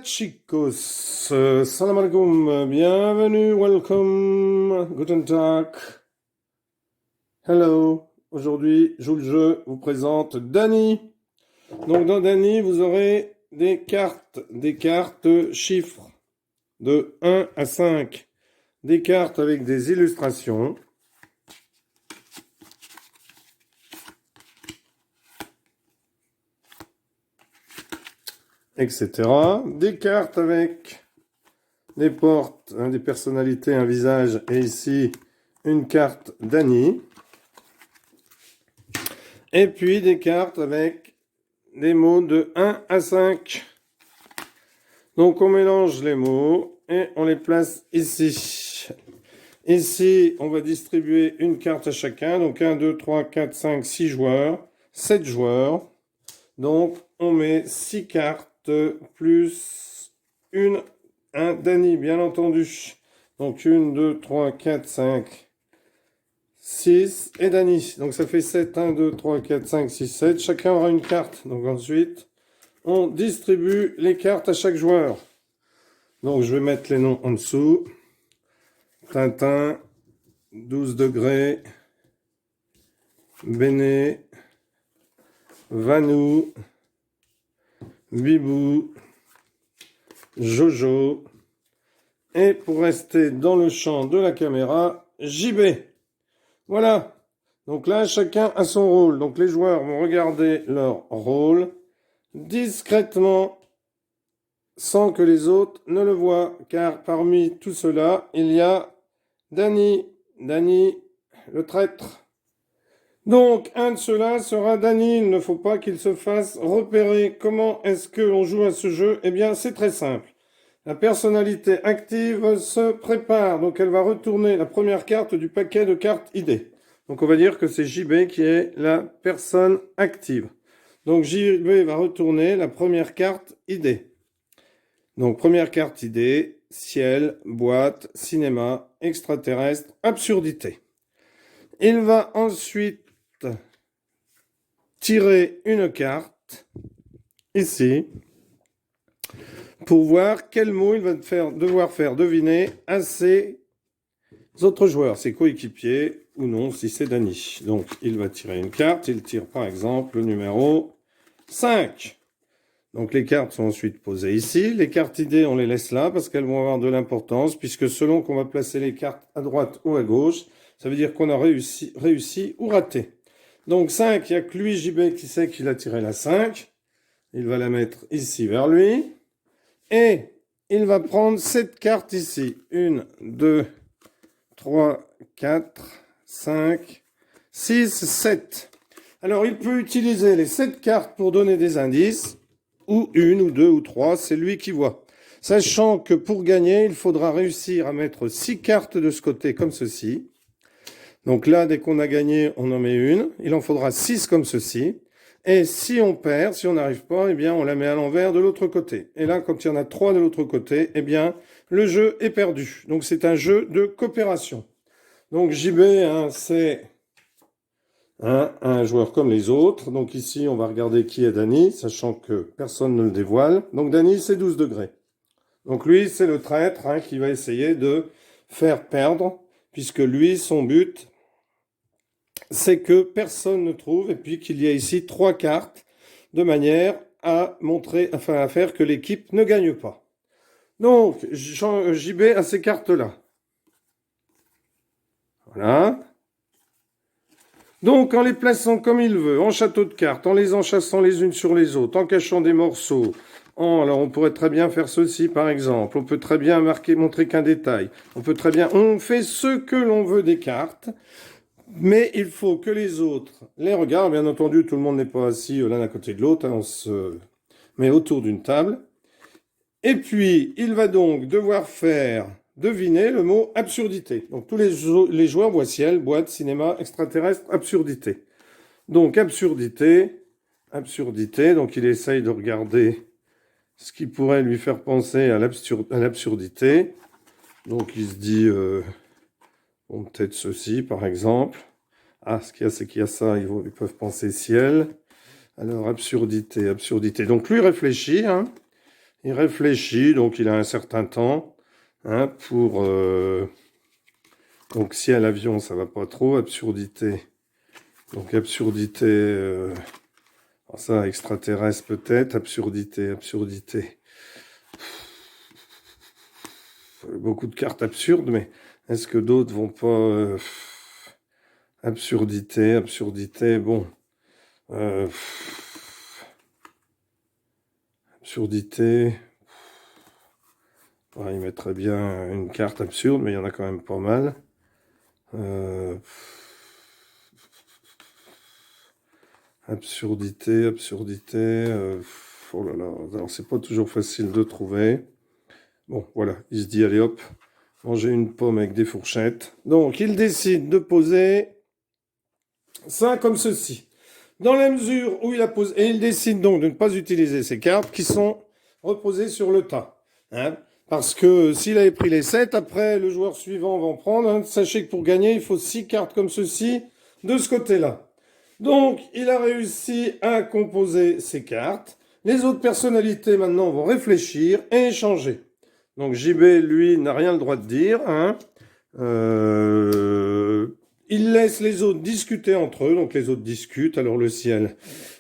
chicos, salam alaikum, bienvenue, welcome, guten Tag, hello. Aujourd'hui, joue le jeu, vous présente Dany. Donc dans Dany, vous aurez des cartes chiffres de 1 à 5, des cartes avec des illustrations. Etc. Des cartes avec des portes, des personnalités, un visage, et ici une carte Dany. Et puis des cartes avec des mots de 1 à 5. Donc on mélange les mots et on les place ici. Ici, on va distribuer une carte à chacun. Donc 1, 2, 3, 4, 5, 6 joueurs, 7 joueurs. Donc on met 6 cartes plus un Dany, bien entendu. Donc 1, 2, 3, 4, 5, 6 et Dany. Donc ça fait 7, 1, 2, 3, 4, 5, 6, 7. Chacun aura une carte. Donc ensuite, on distribue les cartes à chaque joueur. Donc je vais mettre les noms en dessous. Tintin, 12 degrés, Béné, Vanou, Bibou, Jojo, et pour rester dans le champ de la caméra, JB. Voilà. Donc là, chacun a son rôle. Donc les joueurs vont regarder leur rôle discrètement, sans que les autres ne le voient, car parmi tout cela, il y a Dany, le traître. Donc, un de ceux-là sera Dany. Il ne faut pas qu'il se fasse repérer. Comment est-ce que l'on joue à ce jeu? Eh bien, c'est très simple. La personnalité active se prépare. Donc, elle va retourner la première carte du paquet de cartes idées. Donc, on va dire que c'est JB qui est la personne active. Donc, JB va retourner la première carte idée. Donc, première carte idée, ciel, boîte, cinéma, extraterrestre, absurdité. Il va ensuite tirer une carte, ici, pour voir quel mot il va devoir faire deviner à ses autres joueurs, ses coéquipiers, ou non, si c'est Dany. Donc, il va tirer une carte, il tire par exemple le numéro 5. Donc, les cartes sont ensuite posées ici. Les cartes idées, on les laisse là, parce qu'elles vont avoir de l'importance, puisque selon qu'on va placer les cartes à droite ou à gauche, ça veut dire qu'on a réussi ou raté. Donc 5, il n'y a que lui, JB, qui sait qu'il a tiré la 5. Il va la mettre ici vers lui. Et il va prendre cette carte ici. 1, 2, 3, 4, 5, 6, 7. Alors il peut utiliser les 7 cartes pour donner des indices. Ou 1, ou 2, ou 3, c'est lui qui voit. Sachant que pour gagner, il faudra réussir à mettre 6 cartes de ce côté comme ceci. Donc là, dès qu'on a gagné, on en met une. Il en faudra 6 comme ceci. Et si on perd, si on n'arrive pas, eh bien, on la met à l'envers de l'autre côté. Et là, quand il y en a 3 de l'autre côté, eh bien, le jeu est perdu. Donc, c'est un jeu de coopération. Donc, JB, c'est un joueur comme les autres. Donc, ici, on va regarder qui est Dany, sachant que personne ne le dévoile. Donc, Dany, c'est 12 degrés. Donc, lui, c'est le traître qui va essayer de faire perdre, puisque lui, son but, c'est que personne ne trouve, et puis qu'il y ait ici 3 cartes, de manière à montrer, enfin à faire que l'équipe ne gagne pas. Donc, JB a ces cartes-là. Voilà. Donc, en les plaçant comme il veut, en château de cartes, en les enchâssant les unes sur les autres, en cachant des morceaux, alors on pourrait très bien faire ceci, par exemple. On peut très bien montrer qu'un détail. On fait ce que l'on veut des cartes. Mais il faut que les autres les regardent. Bien entendu, tout le monde n'est pas assis l'un à côté de l'autre. On se met autour d'une table. Et puis, il va donc devoir faire deviner le mot absurdité. Donc, tous les joueurs voient ciel, boîte, cinéma, extraterrestre, absurdité. Donc, absurdité. Donc, il essaye de regarder ce qui pourrait lui faire penser à l'absurdité. Donc, il se dit... Bon, peut-être ceci, par exemple. Ah, ce qu'il y a, c'est qu'il y a ça, ils peuvent penser ciel. Alors, absurdité. Donc, lui réfléchit, Il réfléchit, donc il a un certain temps hein, pour... Donc ciel, avion, ça va pas trop. Absurdité. Donc absurdité... alors ça, extraterrestre peut-être. Absurdité, absurdité. Beaucoup de cartes absurdes, mais est-ce que d'autres vont pas... absurdité, absurdité, bon... absurdité... il mettrait bien une carte absurde, mais il y en a quand même pas mal. Absurdité, absurdité... oh là là, alors c'est pas toujours facile de trouver. Bon, voilà, il se dit, allez hop, manger une pomme avec des fourchettes. Donc, il décide de poser ça comme ceci. Dans la mesure où il a posé... Et il décide donc de ne pas utiliser ces cartes qui sont reposées sur le tas. Hein, parce que s'il avait pris les 7, après, le joueur suivant va en prendre. Hein, sachez que pour gagner, il faut 6 cartes comme ceci de ce côté-là. Donc, il a réussi à composer ces cartes. Les autres personnalités, maintenant, vont réfléchir et échanger. Donc, JB, lui, n'a rien le droit de dire. Hein. Il laisse les autres discuter entre eux. Donc, les autres discutent. Alors, le ciel,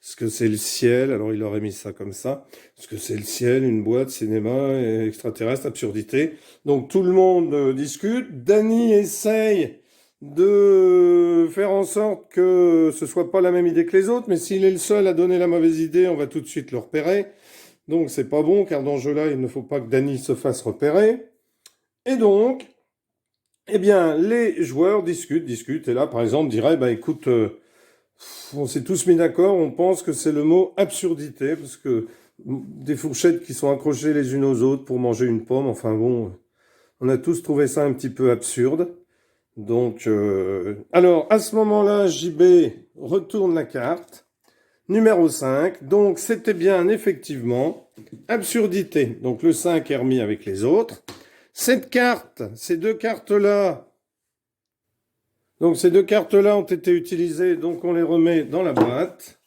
est-ce que c'est le ciel? Alors, il aurait mis ça comme ça. Est-ce que c'est le ciel, une boîte, cinéma, extraterrestre, absurdité? Donc, tout le monde discute. Danny essaye de faire en sorte que ce soit pas la même idée que les autres, mais s'il est le seul à donner la mauvaise idée, on va tout de suite le repérer. Donc c'est pas bon, car dans ce jeu-là, il ne faut pas que Danny se fasse repérer. Et donc, eh bien, les joueurs discutent, et là, par exemple, diraient, bah écoute, on s'est tous mis d'accord, on pense que c'est le mot absurdité, parce que des fourchettes qui sont accrochées les unes aux autres pour manger une pomme, enfin bon, on a tous trouvé ça un petit peu absurde. Donc, alors, à ce moment-là, JB retourne la carte. Numéro 5. Donc, c'était bien, effectivement, absurdité. Donc, le 5 est remis avec les autres. Cette carte, ces deux cartes-là, donc ces deux cartes-là ont été utilisées, donc on les remet dans la boîte.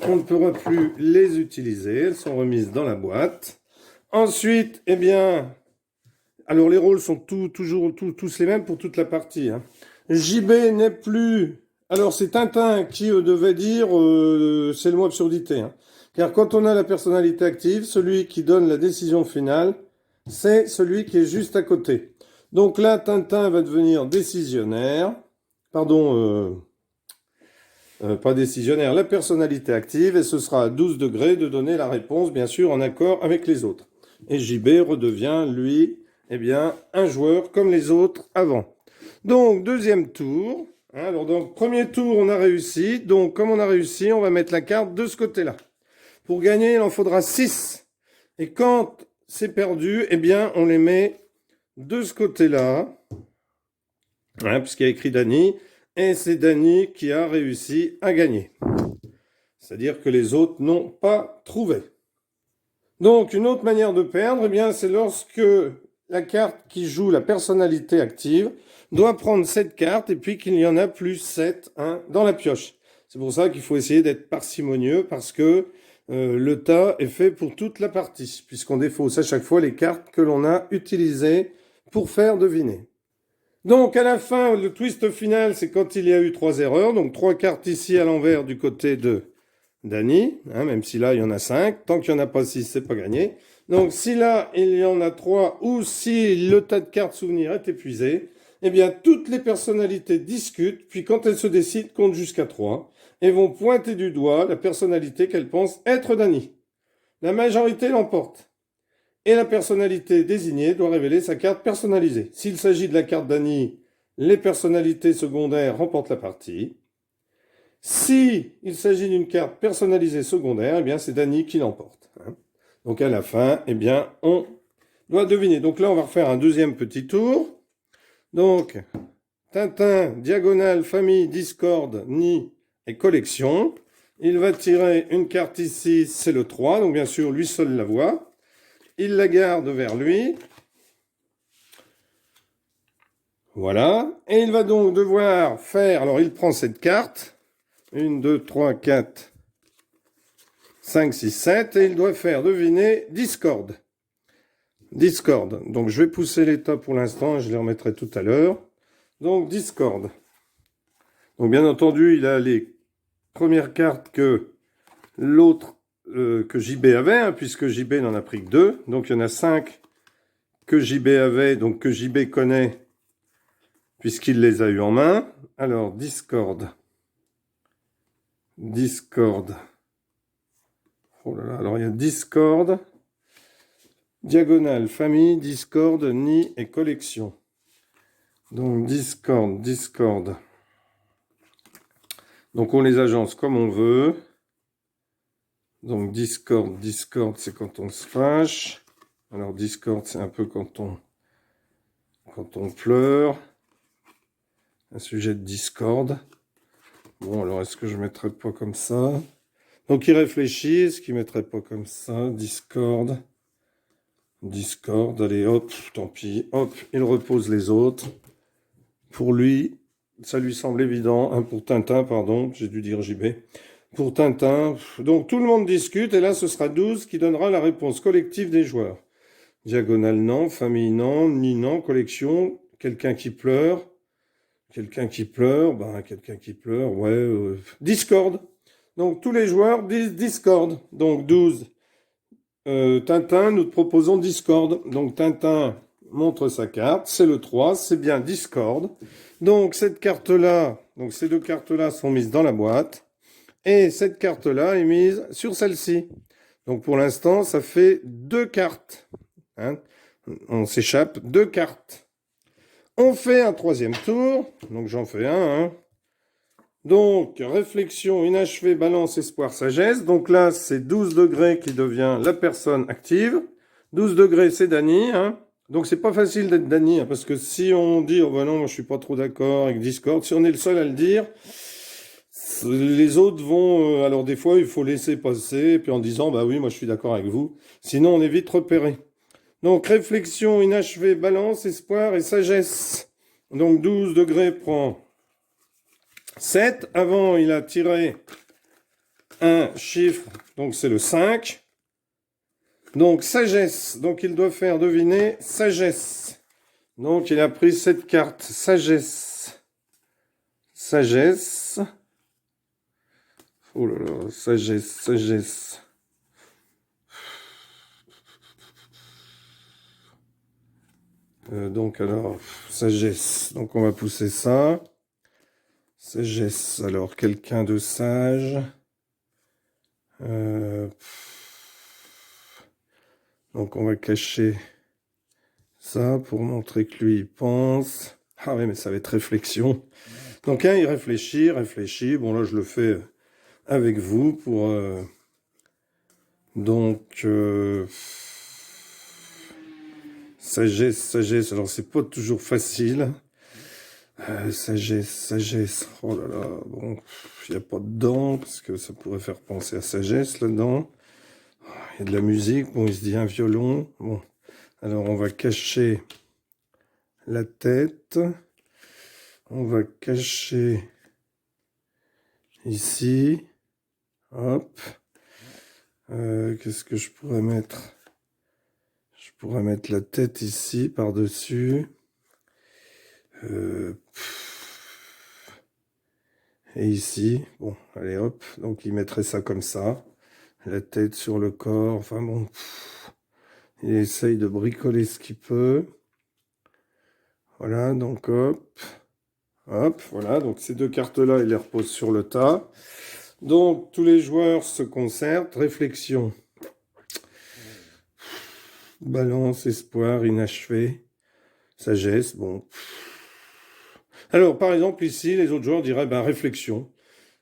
On ne pourra plus les utiliser, elles sont remises dans la boîte. Ensuite, eh bien... Alors, les rôles sont toujours tous les mêmes pour toute la partie. Hein. JB n'est plus... Alors, c'est Tintin qui devait dire c'est le mot absurdité. Hein. Car quand on a la personnalité active, celui qui donne la décision finale, c'est celui qui est juste à côté. Donc là, Tintin va devenir décisionnaire. Pardon, pas décisionnaire, la personnalité active. Et ce sera à 12 degrés de donner la réponse, bien sûr, en accord avec les autres. Et JB redevient, lui... eh bien, un joueur comme les autres avant. Donc, deuxième tour. Alors, donc, premier tour, on a réussi. Donc, comme on a réussi, on va mettre la carte de ce côté-là. Pour gagner, il en faudra 6. Et quand c'est perdu, eh bien, on les met de ce côté-là. Hein, puisqu'il y a écrit Danny. Et c'est Danny qui a réussi à gagner. C'est-à-dire que les autres n'ont pas trouvé. Donc, une autre manière de perdre, eh bien, c'est lorsque... la carte qui joue la personnalité active doit prendre cette carte et puis qu'il y en a plus 7 hein, dans la pioche. C'est pour ça qu'il faut essayer d'être parcimonieux parce que le tas est fait pour toute la partie, puisqu'on défausse à chaque fois les cartes que l'on a utilisées pour faire deviner. Donc à la fin, le twist final, c'est quand il y a eu 3 erreurs. Donc 3 cartes ici à l'envers du côté de Danny, hein, même si là il y en a 5. Tant qu'il n'y en a pas 6, c'est pas gagné. Donc si là il y en a 3 ou si le tas de cartes souvenirs est épuisé, eh bien toutes les personnalités discutent, puis quand elles se décident, comptent jusqu'à 3 et vont pointer du doigt la personnalité qu'elles pensent être Danny. La majorité l'emporte. Et la personnalité désignée doit révéler sa carte personnalisée. S'il s'agit de la carte Danny, les personnalités secondaires remportent la partie. Si il s'agit d'une carte personnalisée secondaire, eh bien c'est Danny qui l'emporte. Donc à la fin, eh bien on doit deviner. Donc là on va refaire un deuxième petit tour. Donc Tintin, diagonale, famille, Discord, nid et collection. Il va tirer une carte ici, c'est le 3, donc bien sûr lui seul la voit. Il la garde vers lui. Voilà. Et il va donc devoir faire... Alors il prend cette carte. 1, 2, 3, 4, 5, 6, 7. Et il doit faire deviner discorde. Discorde. Donc, je vais pousser l'état pour l'instant. Je les remettrai tout à l'heure. Donc, discorde. Donc, bien entendu, il a les premières cartes que l'autre, que JB avait, hein, puisque JB n'en a pris que 2. Donc, il y en a 5 que JB avait, donc que JB connaît, puisqu'il les a eu en main. Alors, discorde. Discorde. Oh là là, alors il y a discorde, diagonale, famille, discorde, nid et collection. Donc, discorde, discorde. Donc, on les agence comme on veut. Donc, discorde, discorde, c'est quand on se fâche. Alors, discorde, c'est un peu quand on pleure. Un sujet de discorde. Bon, alors, est-ce que je mettrais pas comme ça? Donc, il réfléchit. Est-ce qu'il mettrait pas comme ça? Discorde. Discorde. Allez, hop, tant pis. Hop, il repose les autres. Pour lui, ça lui semble évident. Pour Tintin, pardon, j'ai dû dire JB. Pour Tintin, donc tout le monde discute, et là, ce sera 12 qui donnera la réponse collective des joueurs. Diagonale, non. Famille, non. Ni, non. Collection, quelqu'un qui pleure. Quelqu'un qui pleure, quelqu'un qui pleure, ouais. Discorde. Donc, tous les joueurs disent Discord. Donc, 12. Tintin, nous te proposons Discord. Donc, Tintin montre sa carte. C'est le 3. C'est bien Discord. Donc, cette carte-là, donc ces deux cartes-là sont mises dans la boîte. Et cette carte-là est mise sur celle-ci. Donc, pour l'instant, ça fait 2 cartes. Hein, on s'échappe 2 cartes. On fait un 3e tour. Donc, j'en fais un. Hein. Donc, réflexion, inachevée, balance, espoir, sagesse. Donc là, c'est 12 degrés qui devient la personne active. 12 degrés, c'est Dany. Hein. Donc, c'est pas facile d'être Dany, hein, parce que si on dit, oh ben non, moi je suis pas trop d'accord avec Discord, si on est le seul à le dire, les autres vont... alors des fois, il faut laisser passer, puis en disant, bah oui, moi je suis d'accord avec vous. Sinon, on est vite repéré. Donc, réflexion, inachevée, balance, espoir et sagesse. Donc, 12 degrés prend 7. Avant, il a tiré un chiffre, donc c'est le 5. Donc, sagesse. Donc, il doit faire deviner sagesse. Donc, il a pris cette carte. Sagesse. Sagesse. Oh là là, sagesse, sagesse. Donc, alors, sagesse. Donc, on va pousser ça. Sagesse. Alors, quelqu'un de sage. Donc, on va cacher ça pour montrer que lui, il pense. Ah oui, mais ça va être réflexion. Donc, il réfléchit, réfléchit. Bon, là, je le fais avec vous pour... Donc... sagesse, sagesse. Alors, c'est pas toujours facile. Sagesse, sagesse. Oh là là. Bon, il n'y a pas de dents, parce que ça pourrait faire penser à sagesse, là-dedans. Il y a de la musique. Bon, il se dit un violon. Bon. Alors, on va cacher la tête. On va cacher ici. Hop. Qu'est-ce que je pourrais mettre? Je pourrais mettre la tête ici, par-dessus. Et ici. Bon, allez, hop. Donc, il mettrait ça comme ça. La tête sur le corps. Enfin, bon. Il essaye de bricoler ce qu'il peut. Voilà, donc, hop. Hop, voilà. Donc, ces 2 cartes-là, il les repose sur le tas. Donc, tous les joueurs se concertent. Réflexion. Balance, espoir, inachevé. Sagesse, bon. Alors, par exemple, ici, les autres joueurs diraient, réflexion.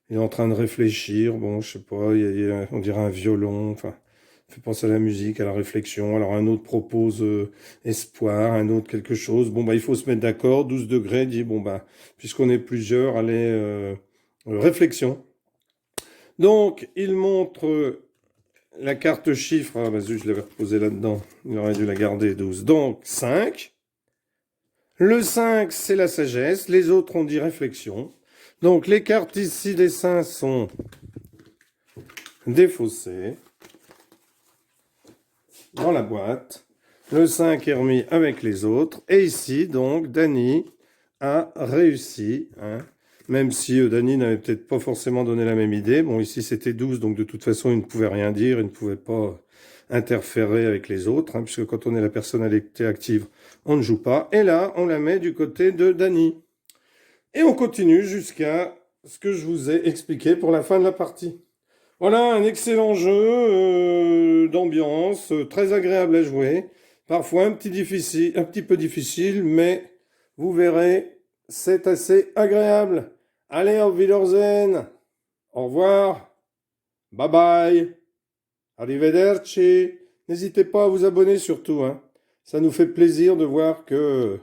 Il est en train de réfléchir. Bon, je sais pas, on dirait un violon. Enfin, fait penser à la musique, à la réflexion. Alors, un autre propose espoir, un autre quelque chose. Bon, il faut se mettre d'accord. 12 degrés dit, puisqu'on est plusieurs, allez, réflexion. Donc, il montre la carte chiffre. Ah, je l'avais reposée là-dedans. Il aurait dû la garder, 12. Donc, 5. Le 5, c'est la sagesse. Les autres ont dit réflexion. Donc, les cartes ici des saints sont défaussé dans la boîte. Le 5 est remis avec les autres. Et ici, donc, Dany a réussi. Hein, même si Dany n'avait peut-être pas forcément donné la même idée. Bon, ici, c'était 12, donc de toute façon, il ne pouvait rien dire. Il ne pouvait pas interférer avec les autres. Hein, puisque quand on est la personnalité active, on ne joue pas. Et là, on la met du côté de Dany. Et on continue jusqu'à ce que je vous ai expliqué pour la fin de la partie. Voilà, un excellent jeu d'ambiance, très agréable à jouer. Parfois un petit peu difficile, mais vous verrez, c'est assez agréable. Allez, auf Wiedersehen. Au revoir. Bye bye. Arrivederci. N'hésitez pas à vous abonner surtout, hein. Ça nous fait plaisir de voir que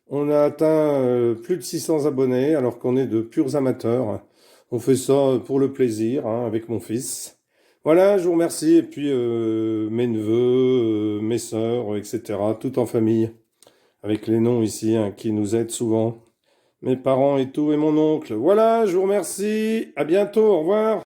on a atteint plus de 600 abonnés alors qu'on est de purs amateurs. On fait ça pour le plaisir, hein, avec mon fils. Voilà, je vous remercie. Et puis mes neveux, mes sœurs, etc. Tout en famille. Avec les noms ici, hein, qui nous aident souvent. Mes parents et tout, et mon oncle. Voilà, je vous remercie. À bientôt, au revoir.